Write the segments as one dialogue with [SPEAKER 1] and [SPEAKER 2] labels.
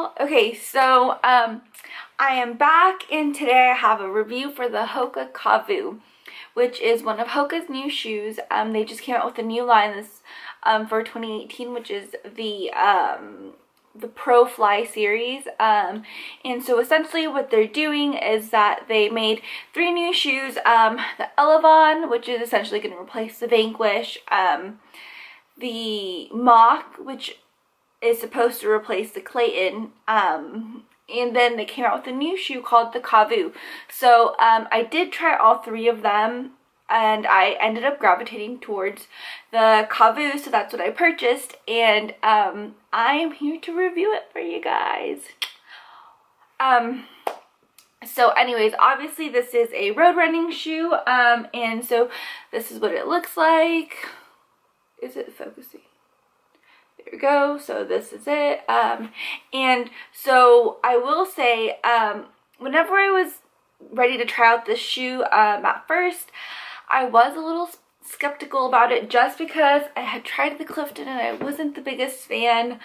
[SPEAKER 1] y'all. Okay, so I am back, and today I have a review for the Hoka Cavu, which is one of Hoka's new shoes. They just came out with a new line this for 2018, which is the Pro Fly series. And so essentially what they're doing is that they made 3 new shoes. The Elevon, which is essentially going to replace the Vanquish, the Mock, which is supposed to replace the Clayton, and then they came out with a new shoe called the Cavu. So I did try all 3 of them, and I ended up gravitating towards the Cavu, so that's what I purchased, and I am here to review it for you guys. So anyways, obviously this is a road running shoe, and so this is what it looks like. Is it focusing? There we go. So this is it. And so I will say, whenever I was ready to try out this shoe, at first I was a little skeptical about it just because I had tried the Clifton and I wasn't the biggest fan,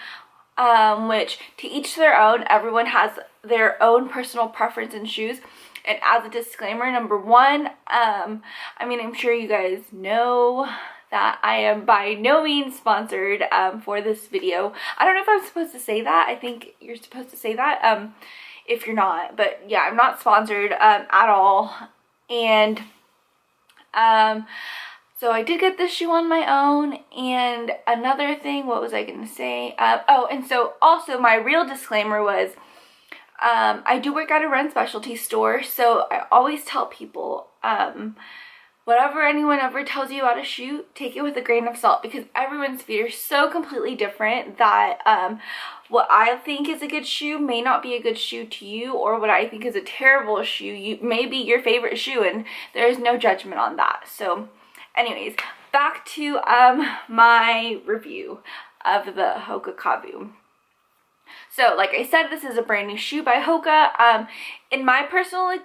[SPEAKER 1] which to each their own. Everyone has their own personal preference in shoes. And as a disclaimer, number one, I mean, I'm sure you guys know that I am by no means sponsored for this video. I don't know if I'm supposed to say that. I think you're supposed to say that if you're not. But yeah, I'm not sponsored at all. And so I did get this shoe on my own. And another thing, what was I going to say? Oh, and so also my real disclaimer was, I do work at a run specialty store, so I always tell people, whatever anyone ever tells you about a shoe, take it with a grain of salt, because everyone's feet are so completely different that what I think is a good shoe may not be a good shoe to you, or what I think is a terrible shoe may be your favorite shoe, and there's no judgment on that. So anyways, back to my review of the Hoka Cavu. So like I said, this is a brand new shoe by Hoka. In my personally,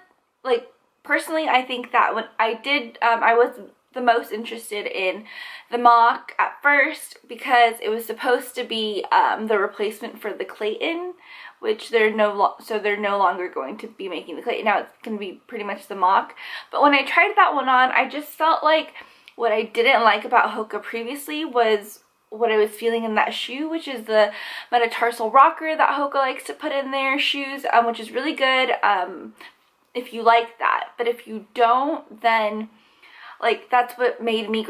[SPEAKER 1] I think that when I did, I was the most interested in the Mock at first because it was supposed to be the replacement for the Clayton, which they're no longer going to be making the Clayton. Now it's going to be pretty much the Mock. But when I tried that one on, I just felt like what I didn't like about Hoka previously was what I was feeling in that shoe, which is the metatarsal rocker that Hoka likes to put in their shoes, which is really good if you like that. But if you don't, then like that's what made me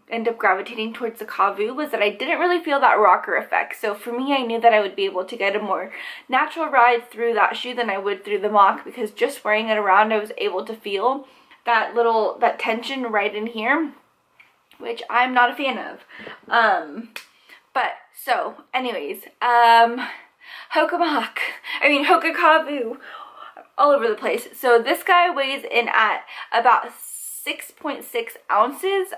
[SPEAKER 1] end up gravitating towards the Cavu, was that I didn't really feel that rocker effect. So for me, I knew that I would be able to get a more natural ride through that shoe than I would through the Mock, because just wearing it around, I was able to feel that tension right in here, which I'm not a fan of. But so anyways, Hoka Cavu, all over the place. So this guy weighs in at about 6.6 ounces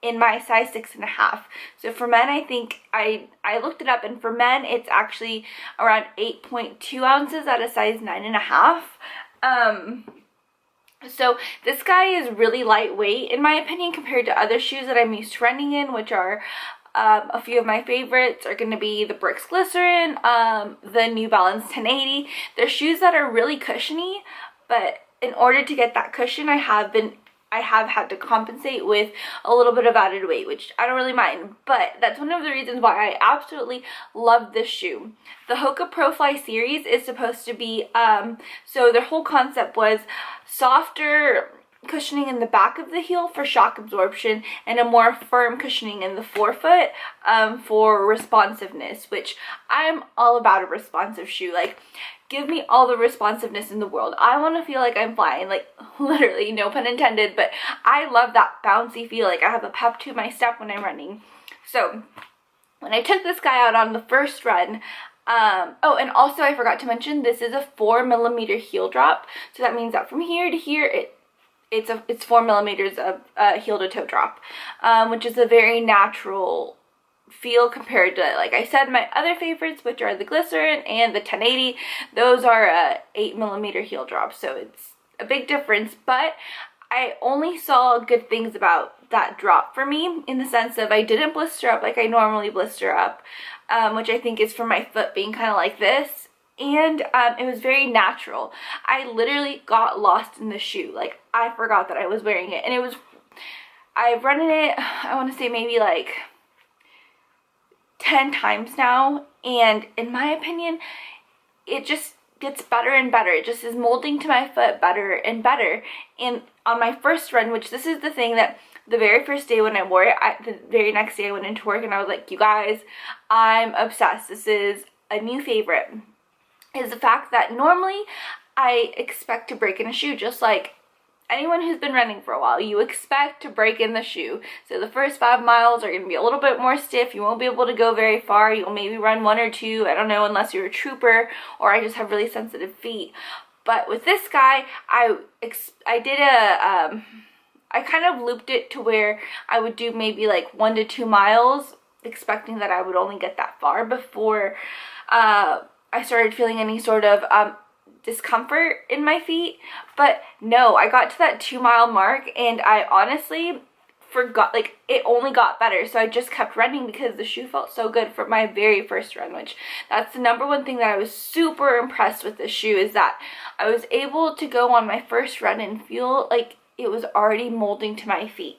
[SPEAKER 1] in my size 6.5. So for men, I think I looked it up, and for men it's actually around 8.2 ounces at a size 9.5. So this guy is really lightweight in my opinion compared to other shoes that I'm used to running in, which are a few of my favorites are going to be the Bricks Glycerin, the New Balance 1080. They're shoes that are really cushiony, but in order to get that cushion, I have had to compensate with a little bit of added weight, which I don't really mind, but that's one of the reasons why I absolutely love this shoe. The Hoka Pro Fly series is supposed to be, so their whole concept was softer cushioning in the back of the heel for shock absorption and a more firm cushioning in the forefoot for responsiveness, which I'm all about a responsive shoe. Like, give me all the responsiveness in the world. I want to feel like I'm flying, like literally, no pun intended, but I love that bouncy feel. Like I have a pep to my step when I'm running. So when I took this guy out on the first run, oh, and also I forgot to mention, this is a 4mm heel drop. So that means that from here to here, it's 4 millimeters of heel to toe drop, which is a very natural feel compared to, like I said, my other favorites, which are the Glycerin and the 1080. Those are 8mm heel drop, so it's a big difference. But I only saw good things about that drop for me, in the sense of I didn't blister up like I normally blister up, which I think is from my foot being kind of like this. And it was very natural. I literally got lost in the shoe. Like, I forgot that I was wearing it. And it was, I've run in it, I want to say maybe like 10 times now. And in my opinion, it just gets better and better. It just is molding to my foot better and better. And on my first run, which this is the thing that the very first day when I wore it, the very next day I went into work and I was like, you guys, I'm obsessed. This is a new favorite. Is the fact that normally I expect to break in a shoe, just like anyone who's been running for a while. You expect to break in the shoe. So the first 5 miles are going to be a little bit more stiff. You won't be able to go very far. You'll maybe run 1 or 2. I don't know, unless you're a trooper or I just have really sensitive feet. But with this guy, I kind of looped it to where I would do maybe like 1 to 2 miles, expecting that I would only get that far before I started feeling any sort of discomfort in my feet. But no, I got to that 2-mile mark and I honestly forgot, like, it only got better. So I just kept running because the shoe felt so good for my very first run, which that's the number one thing that I was super impressed with this shoe, is that I was able to go on my first run and feel like it was already molding to my feet.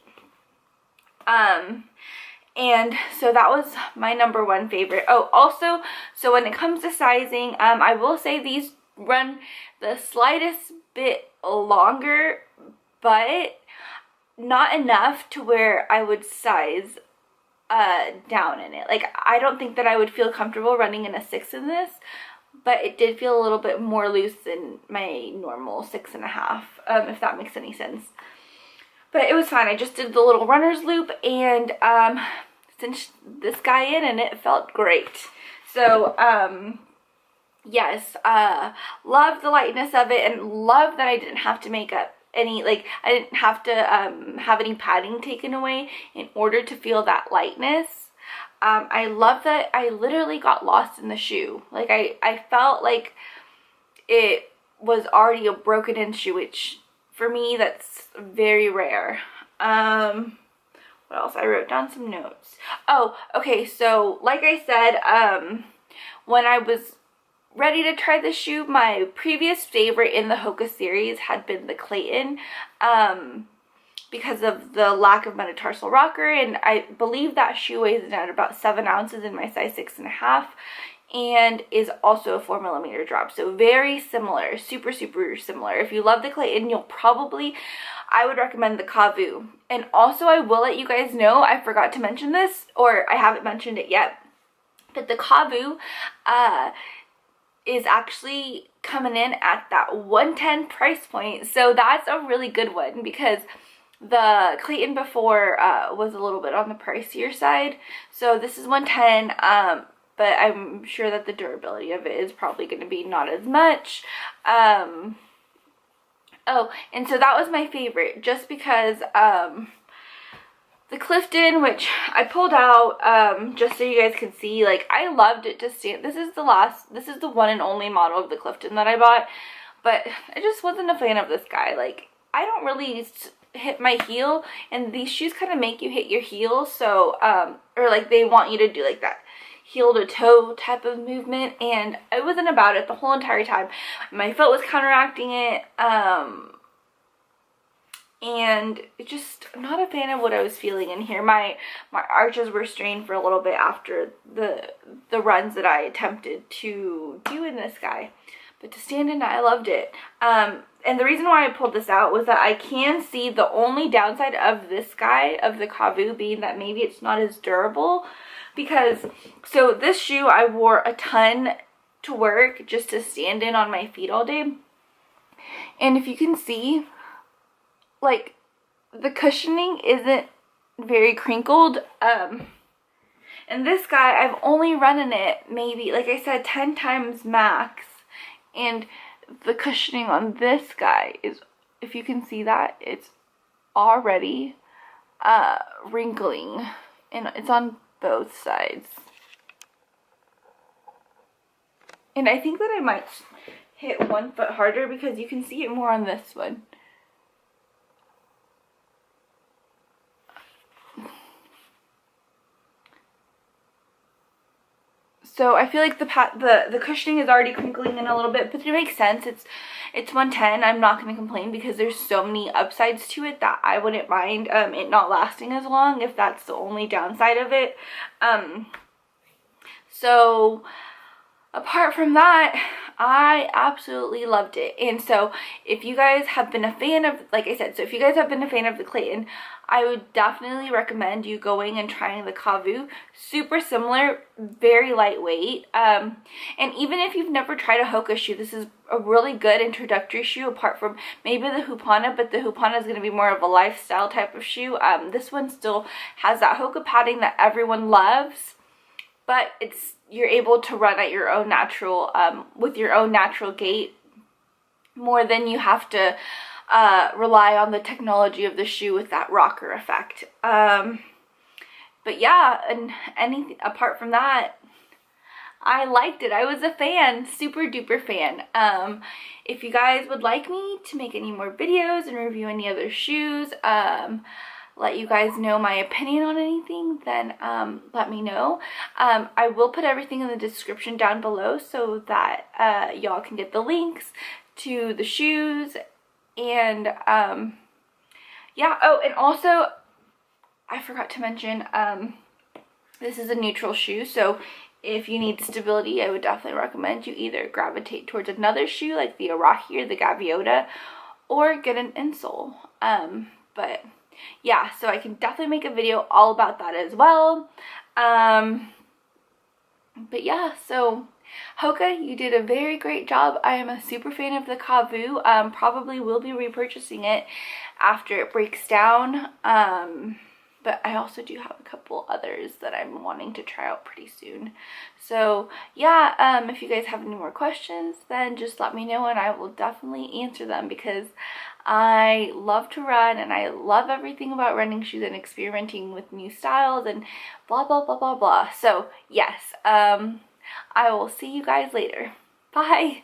[SPEAKER 1] And so that was my number one favorite. Oh, also, so when it comes to sizing, I will say these run the slightest bit longer, but not enough to where I would size down in it. Like, I don't think that I would feel comfortable running in a 6 in this, but it did feel a little bit more loose than my normal 6.5, if that makes any sense. But it was fine. I just did the little runner's loop and cinched this guy in and it felt great. So, yes, love the lightness of it and love that I didn't have to make up any, like, I didn't have to have any padding taken away in order to feel that lightness. I love that I literally got lost in the shoe. Like, I felt like it was already a broken in shoe, which for me, that's very rare. What else? I wrote down some notes. Oh, okay, so like I said, when I was ready to try this shoe, my previous favorite in the Hoka series had been the Clayton, because of the lack of metatarsal rocker, and I believe that shoe weighs in at about 7 ounces in my size 6.5, and is also a 4mm drop. So very similar, super similar. If you love the Clayton, you'll probably, I would recommend the Cavu. And also, I will let you guys know, I forgot to mention this, or I haven't mentioned it yet, but the Cavu is actually coming in at that $110 price point. So that's a really good one, because the Clayton before was a little bit on the pricier side. So this is $110, but I'm sure that the durability of it is probably going to be not as much. Oh, and so that was my favorite, just because the Clifton, which I pulled out just so you guys can see, like, I loved it to stand. This is the one and only model of the Clifton that I bought, but I just wasn't a fan of this guy. Like, I don't really hit my heel, and these shoes kind of make you hit your heel, so or like they want you to do like that heel to toe type of movement, and I wasn't about it the whole entire time. My foot was counteracting it, and just not a fan of what I was feeling in here. My arches were strained for a little bit after the runs that I attempted to do in this guy, but to stand in it, I loved it. And the reason why I pulled this out was that I can see the only downside of this guy, of the Cavu, being that maybe it's not as durable. Because, so this shoe I wore a ton to work just to stand in on my feet all day. And if you can see, like, the cushioning isn't very crinkled. And this guy, I've only run in it maybe, like I said, 10 times max. And the cushioning on this guy is, if you can see that, it's already wrinkling. And it's on both sides. And I think that I might hit one foot harder because you can see it more on this one. So I feel like the cushioning is already crinkling in a little bit, but it makes sense. It's 110. I'm not going to complain because there's so many upsides to it that I wouldn't mind it not lasting as long if that's the only downside of it. So apart from that, I absolutely loved it. And so if you guys have been a fan of, like I said, so if you guys have been a fan of the Clayton, I would definitely recommend you going and trying the Cavu. Super similar, very lightweight. And even if you've never tried a Hoka shoe, this is a really good introductory shoe, apart from maybe the Hupana, but the Hupana is going to be more of a lifestyle type of shoe. This one still has that Hoka padding that everyone loves, but you're able to run at your own natural, with your own natural gait, more than you have to rely on the technology of the shoe with that rocker effect. But yeah, and anything apart from that, I liked it. I was a fan, super duper fan. If you guys would like me to make any more videos and review any other shoes, let you guys know my opinion on anything, then let me know. I will put everything in the description down below so that y'all can get the links to the shoes. And yeah, oh, and also I forgot to mention, this is a neutral shoe, so if you need stability, I would definitely recommend you either gravitate towards another shoe like the Arahi or the Gaviota, or get an insole. But yeah, so I can definitely make a video all about that as well. But yeah, so Hoka, you did a very great job. I am a super fan of the Cavu. Probably will be repurchasing it after it breaks down. But I also do have a couple others that I'm wanting to try out pretty soon. So yeah, if you guys have any more questions, then just let me know and I will definitely answer them, because I love to run and I love everything about running shoes and experimenting with new styles and blah blah blah blah blah. So yes, I will see you guys later. Bye.